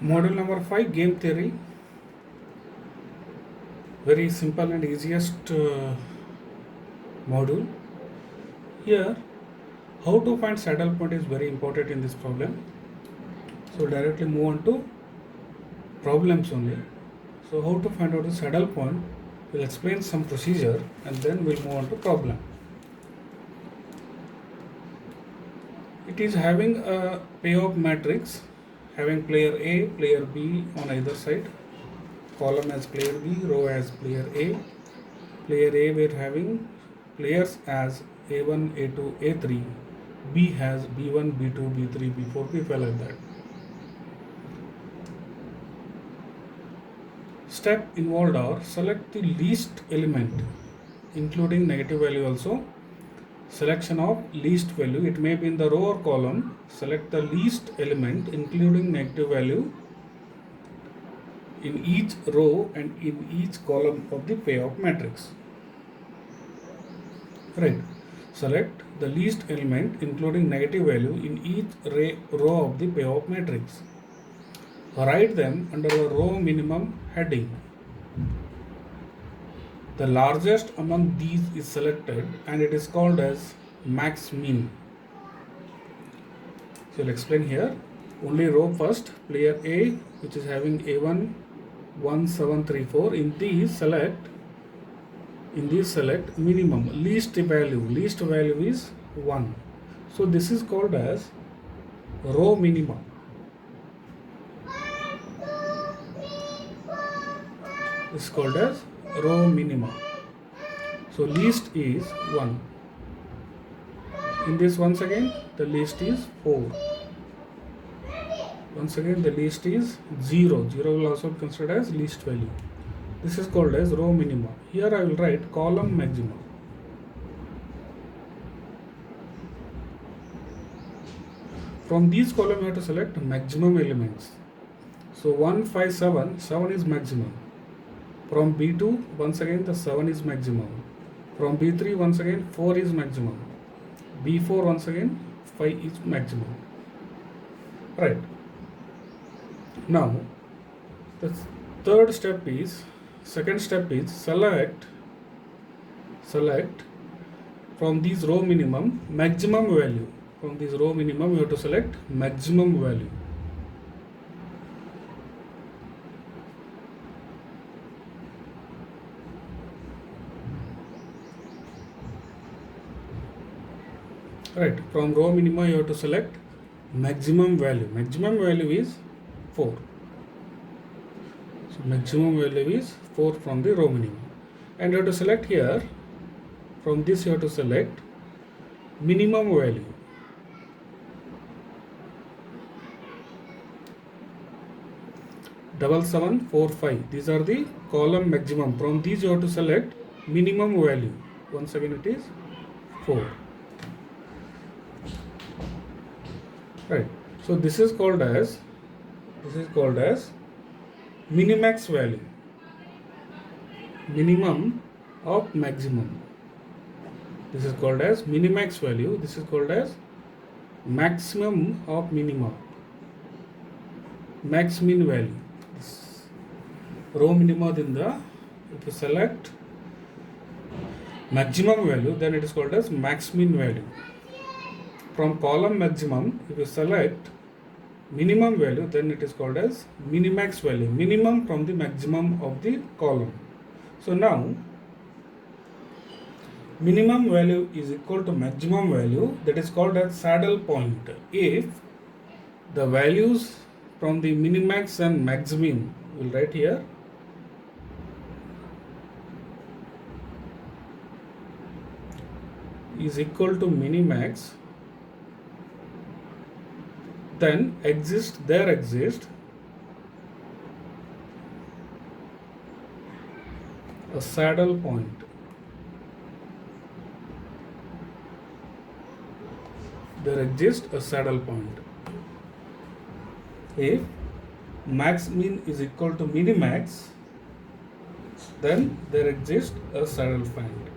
Module number 5, game theory. Very simple and easiest module. Here, how to find saddle point is very important in this problem. So directly move on to problems only. So how to find out the saddle point? We'll explain some procedure and then we'll move on to problem. It is having a payoff matrix having player A, player B on either side. Column as player B, row as player A. Player A we're having players as A1, A2, A3. B has B1, B2, B3, B4, B5 like that. Step involved are select the least element including negative value also. Selection of least value, it may be in the row or column. Select the least element including negative value in each row and in each column of the payoff matrix. Right. Select the least element including negative value in each row of the payoff matrix. Write them under the row minimum heading. The largest among these is selected and it is called as max min. So I'll explain here. Only row first, player A, which is having A1, 1, 7, 3, 4. In these select minimum, least value is 1. So this is called as row minimum. This is called as row minimum. So least is 1. In this once again the least is 4. Once again the least is 0. 0 will also be considered as least value. This is called as row minimum. Here I will write column maximum. From these columns you have to select maximum elements. So 1, 5, 7, 7 is maximum. From B2 once again the 7 is maximum. From B3 once again 4 is maximum. B4 once again 5 is maximum. Right. Now the second step is select from these row minimum maximum value. From this row minimum you have to select maximum value. Right, from row minimum you have to select maximum value. Maximum value is 4. So maximum value is 4 from the row minimum. And you have to select here, from this you have to select minimum value. Double 7, 4, 5. These are the column maximum. From these you have to select minimum value. Once again it is 4. Right. So this is called as minimax value. Minimum of maximum. This is called as minimax value. This is called as maximum of minimum. Max min value. This row minimum dinda, if you select maximum value, then it is called as max min value. From column maximum, if you select minimum value, then it is called as minimax value. Minimum from the maximum of the column. So now, minimum value is equal to maximum value, that is called as saddle point. If the values from the minimax and maximum, we'll write here, is equal to minimax, then there exists a saddle point. There exists a saddle point. If max min is equal to minimax, then there exists a saddle point.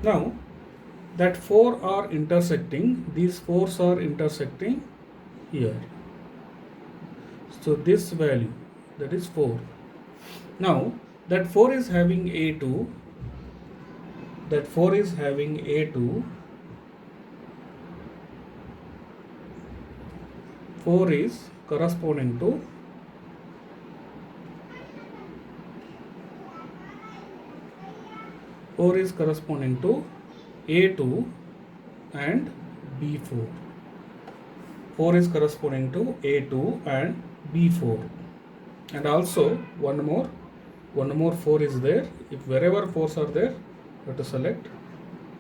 Now that 4 are intersecting, these 4s are intersecting here. So this value, that is 4. Now that 4 is having A2, that 4 is having A2, 4 is corresponding to A2 and B4. 4 is corresponding to A2 and B4. And also one more 4 is there. If wherever 4s are there, you have to select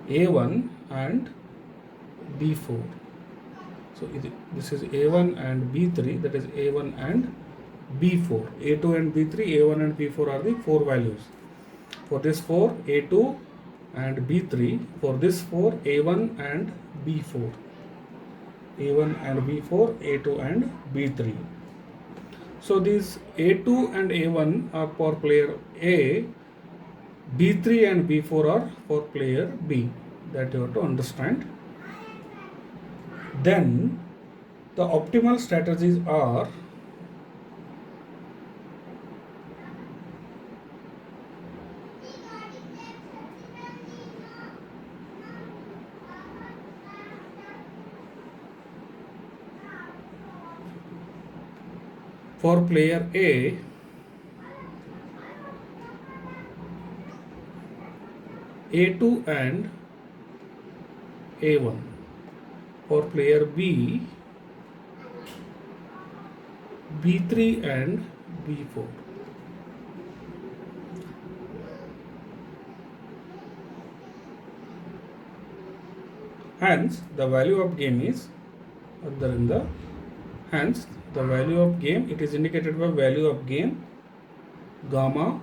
A1 and B4. So this is A1 and B3, that is A1 and B4. A2 and B3, A1 and B4 are the 4 values. For this 4, A2 and B3. For this 4, A1 and B4. A1 and B4, A2 and B3. So these A2 and A1 are for player A, B3 and B4 are for player B. That you have to understand. Then the optimal strategies are for player A, A2 and A1. For player B, B3 and B4. Hence, the value of game is hence the value of game, it is indicated by value of game gamma.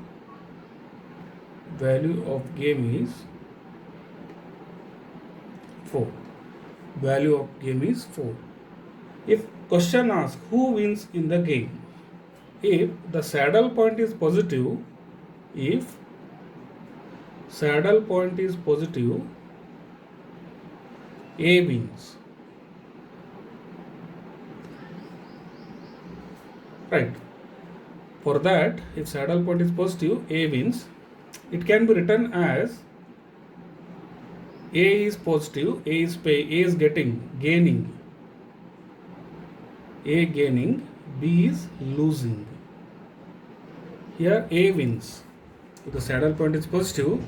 Value of game is 4. Value of game is 4. If question asks who wins in the game, if the saddle point is positive, A wins. Right. For that, if saddle point is positive, A wins. It can be written as A is positive, A is gaining, A gaining, B is losing. Here A wins. If the saddle point is positive,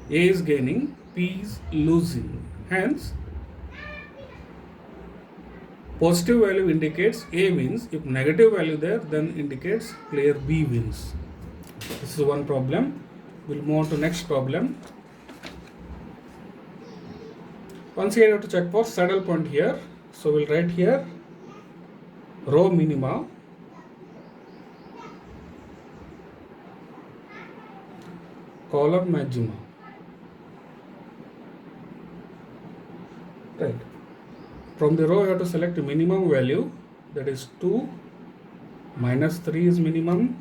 A is gaining, B is losing. Hence, positive value indicates A wins. If negative value there, then indicates player B wins. This is one problem. We'll move on to next problem. Once again, you have to check for saddle point here. So we'll write here row minima, column maxima. Right. From the row, you have to select the minimum value, that is 2, minus 3 is minimum.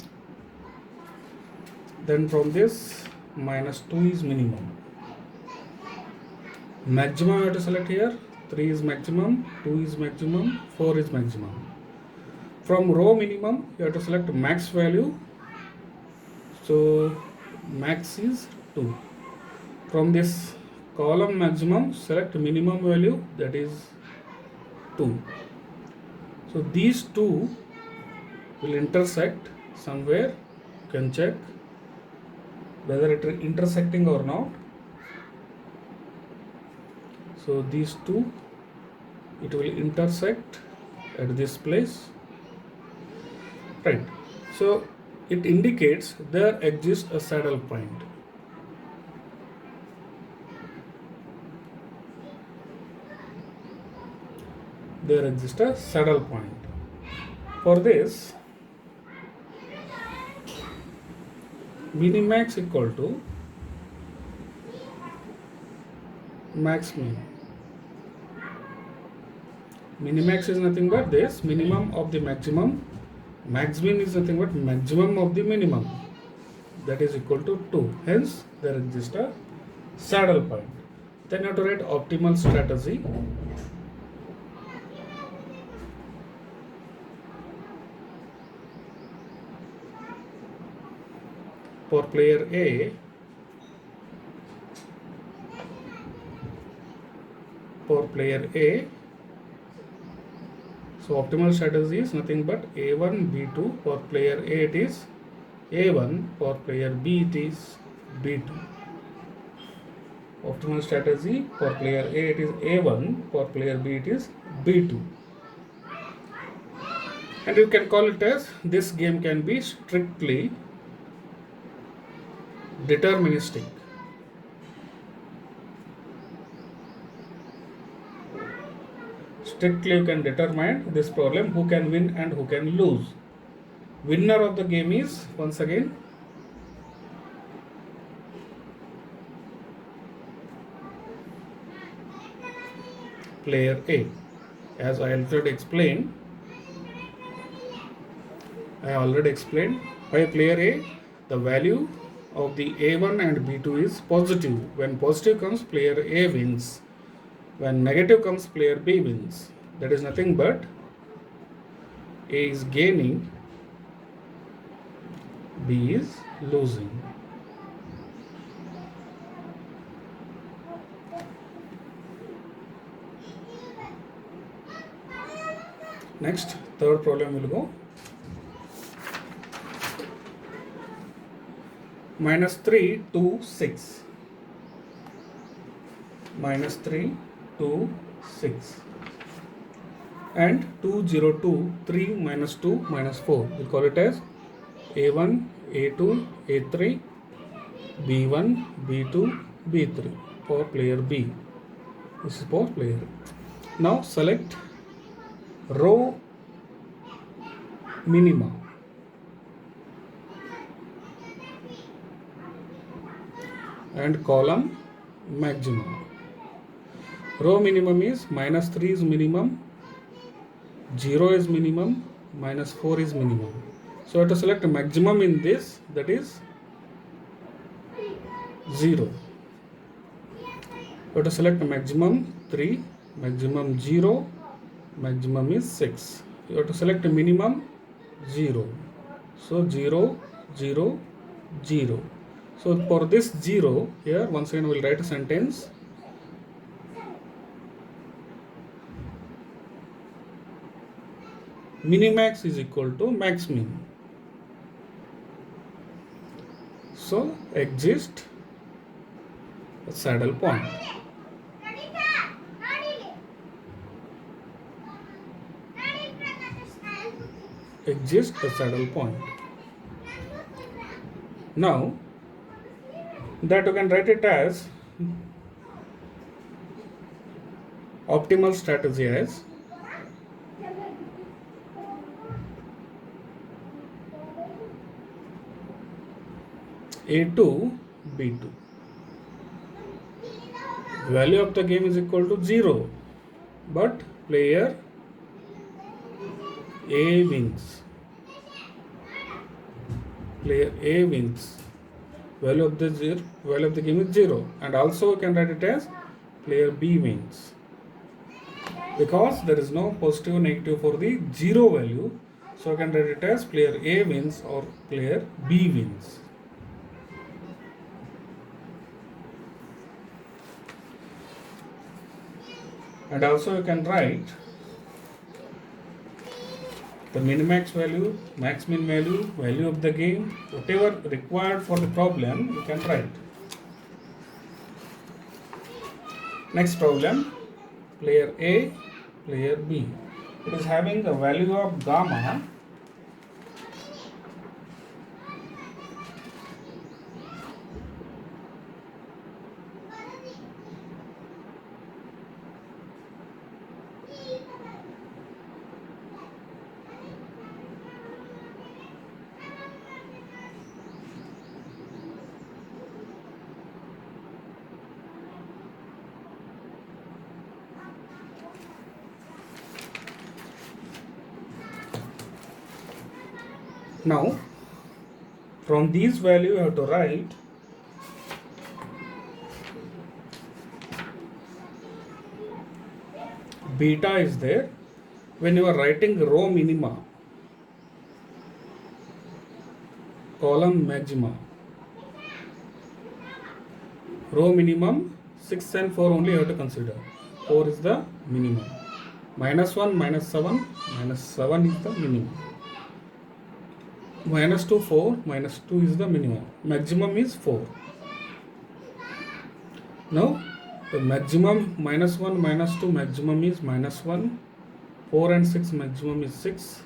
Then from this, minus 2 is minimum. Maximum you have to select here, 3 is maximum, 2 is maximum, 4 is maximum. From row minimum, you have to select max value. So max is 2. From this column maximum, select minimum value, that is 2. So these two will intersect somewhere. You can check whether it is intersecting or not. So these two, it will intersect at this place. Right. So it indicates there exists a saddle point. There exists a saddle point. For this, minimax equal to max min. Minimax is nothing but this minimum of the maximum. Max min is nothing but maximum of the minimum. That is equal to 2. Hence, there exists a saddle point. Then you have to write optimal strategy. for player A, so optimal strategy is nothing but A1 B2. For player A it is A1, for player B it is B2. Optimal strategy for player A it is A1, for player B it is B2. And you can call it as, this game can be strictly deterministic. Strictly you can determine this problem, who can win and who can lose. Winner of the game is, once again, player A. As I already explained, by player A, the value of the A1 and B2 is positive. When positive comes, player A wins. When negative comes, player B wins. That is nothing but A is gaining, B is losing. Next, third problem will go. -3 to 6. -3 to 6. And 2, 0, 2, 3, -2, -4. We'll call it as A1, A2, A3, B1, B2, B3 for player B. This is for player. Now select row minima. And column maximum. Row minimum is -3 is minimum, 0 is minimum, -4 is minimum. So I have to select a maximum in this, that is 0. I have to select a maximum 3, maximum 0, maximum is 6. You have to select a minimum 0. So 0, 0, 0. So for this 0 here, once again we will write a sentence. Minimax is equal to max min. So exist a saddle point. Exist a saddle point. Now that you can write it as optimal strategy as A2, B2. Value of the game is equal to 0, but player A wins. Player A wins. Value of the game is 0, and also you can write it as player B wins, because there is no positive or negative for the 0 value. So I can write it as player A wins or player B wins. And also you can write the minimax value, max min value, value of the game, whatever required for the problem, you can write. Next problem, player A, player B. It is having a value of gamma Now, from these value you have to write beta is there. When you are writing row minima, column maxima, Row minimum 6 and 4 only you have to consider. 4 is the minimum. Minus 1, minus 7, minus 7 is the minimum. Minus 2, 4, minus 2 is the minimum. Maximum is 4. Now the maximum minus 1, minus 2, maximum is minus 1. 4 and 6, maximum is 6.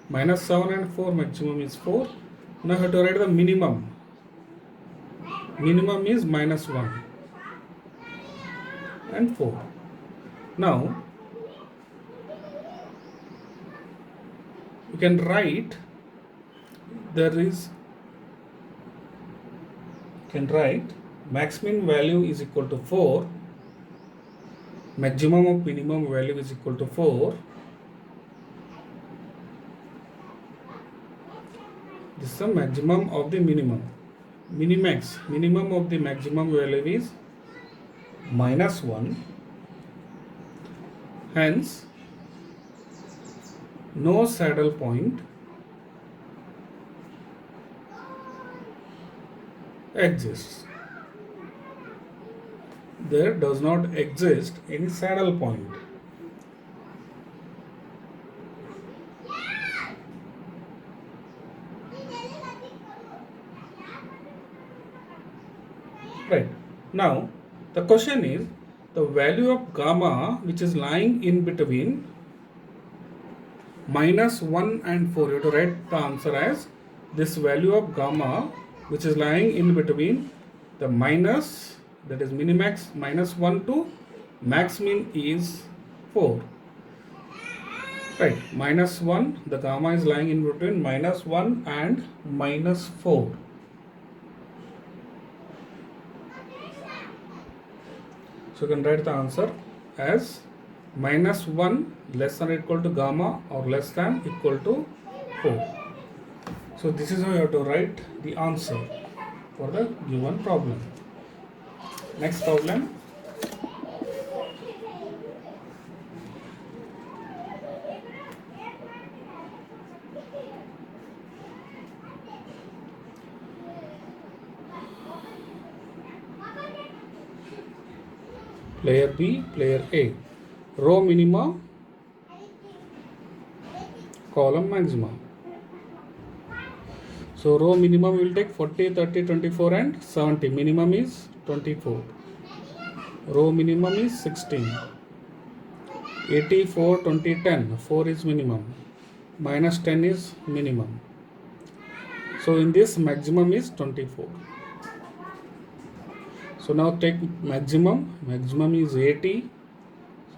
Minus 7 and 4, maximum is 4. Now you have to write the minimum. Minimum is minus 1 and 4. Now you can write max min value is equal to 4, maximum of minimum value is equal to 4. This is the maximum of the minimum. Minimum of the maximum value is minus 1. Hence, no saddle point exists. There does not exist any saddle point. Right. Now, the question is the value of gamma which is lying in between minus 1 and 4. You have to write the answer as this value of gamma which is lying in between the minus, that is minimax, minus 1 to max min is 4. Right. Minus 1, the gamma is lying in between minus 1 and minus 4. So you can write the answer as minus 1 less than or equal to gamma or less than equal to 4. So this is how you have to write the answer for the given problem. Next problem. Player B, player A. Row minima, column maxima. So row minimum will take 40, 30, 24 and 70. Minimum is 24. Row minimum is 16. 84, 20, 10. 4 is minimum. Minus 10 is minimum. So in this maximum is 24. So now take maximum. Maximum is 80.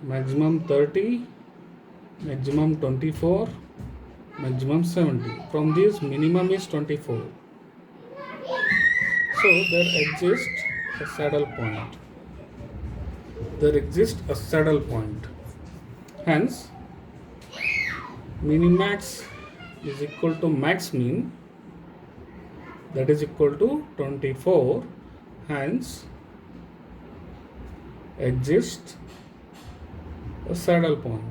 Maximum 30. Maximum 24. Maximum 70. From this minimum is 24. So there exists a saddle point. There exists a saddle point. Hence, minimax is equal to max min, that is equal to 24. Hence, exists a saddle point.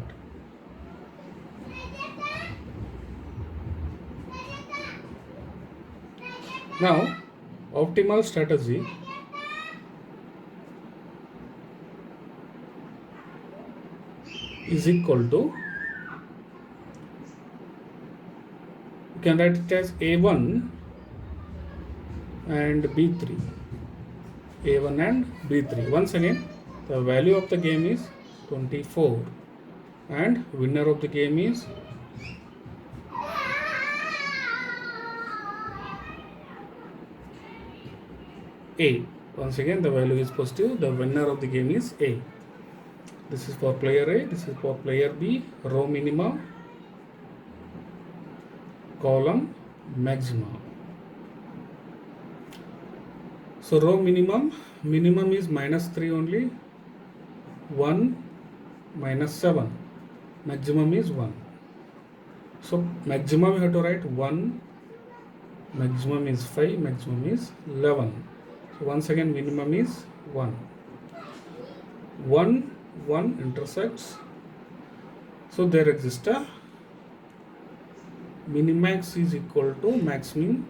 Now, optimal strategy is equal to, you can write it as A1 and B3. A1 and B3. Once again, the value of the game is 24 and winner of the game is A. Once again, the value is positive. The winner of the game is A. This is for player A. This is for player B. Row minima, column maxima. So row minimum is minus 3 only. 1 minus 7. Maximum is 1. So maximum you have to write 1. Maximum is 5. Maximum is 11. So once again minimum is 1. 1 intersects. So there exists a minimax is equal to max min.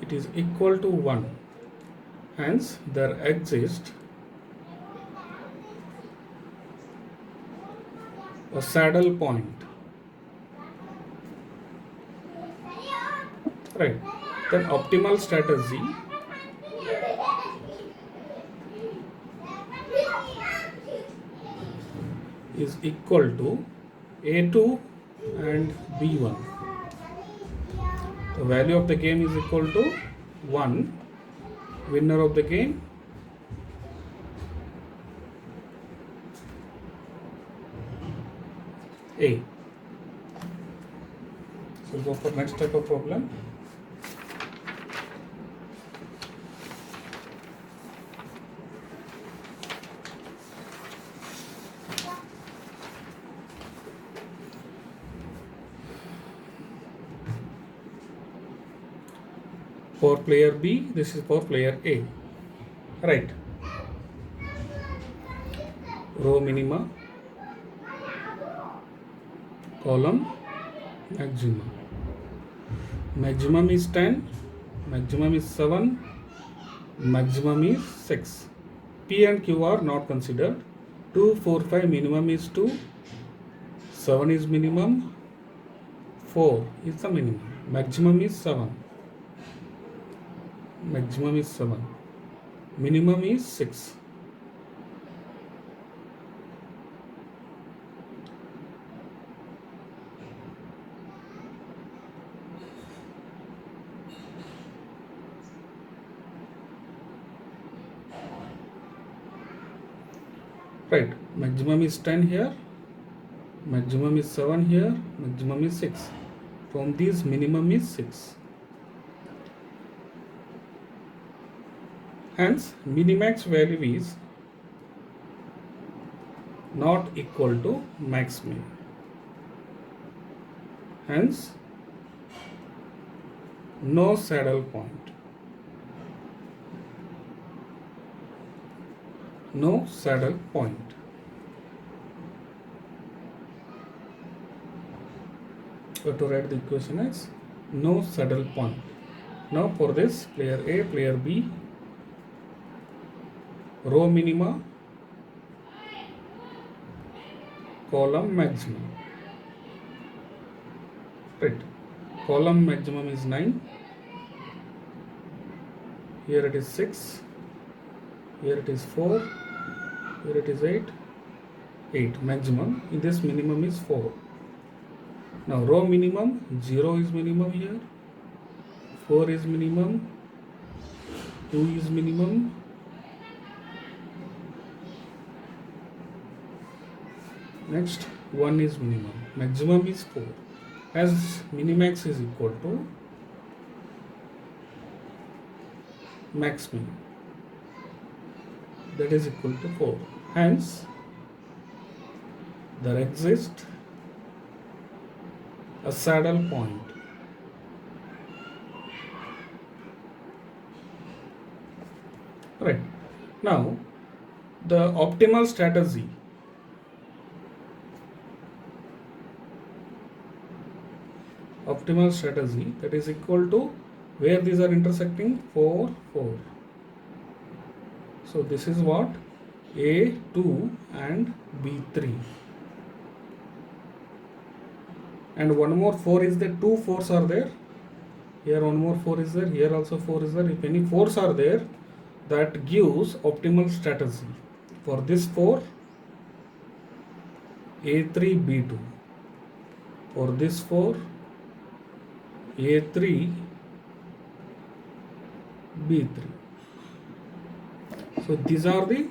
It is equal to 1. Hence, there exists a saddle point. Right. Then optimal strategy is equal to A2 and B1. The value of the game is equal to 1. Winner of the game A. So we'll go for next type of problem. For player B, this is for player A. Right. Row minima, column maximum. Maximum is 10, maximum is 7, maximum is 6. P and Q are not considered. 2, 4, 5 minimum is 2, 7 is minimum, 4 is the minimum. Maximum is 7. Maximum is 7. Minimum is 6. Right. Maximum is 10 here. Maximum is 7 here. Maximum is 6. From these, minimum is 6. Hence, minimax value is not equal to max min. Hence, no saddle point. No saddle point. So to write the equation as no saddle point. Now for this, player A, player B, row minima, column maximum. Right. Column maximum is 9. Here it is 6. Here it is 4. Here it is 8. 8 maximum. In this, minimum is 4. Now row minimum, 0 is minimum here. 4 is minimum. 2 is minimum. Next, 1 is minimum. Maximum is 4. As minimax is equal to max min. That is equal to 4. Hence, there exists a saddle point. Right. Now, the optimal strategy that is equal to where these are intersecting 4, 4. So this is what A2 and B3. And one more 4 is there, 2 4s are there. Here one more 4 is there, here also 4 is there. If any 4s are there, that gives optimal strategy. For this 4, A3, B2. For this 4, A3, B3. So these are the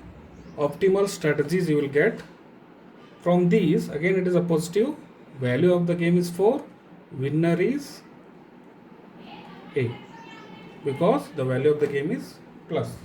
optimal strategies you will get. From these, again it is a positive. Value of the game is 4. Winner is A. Because the value of the game is plus.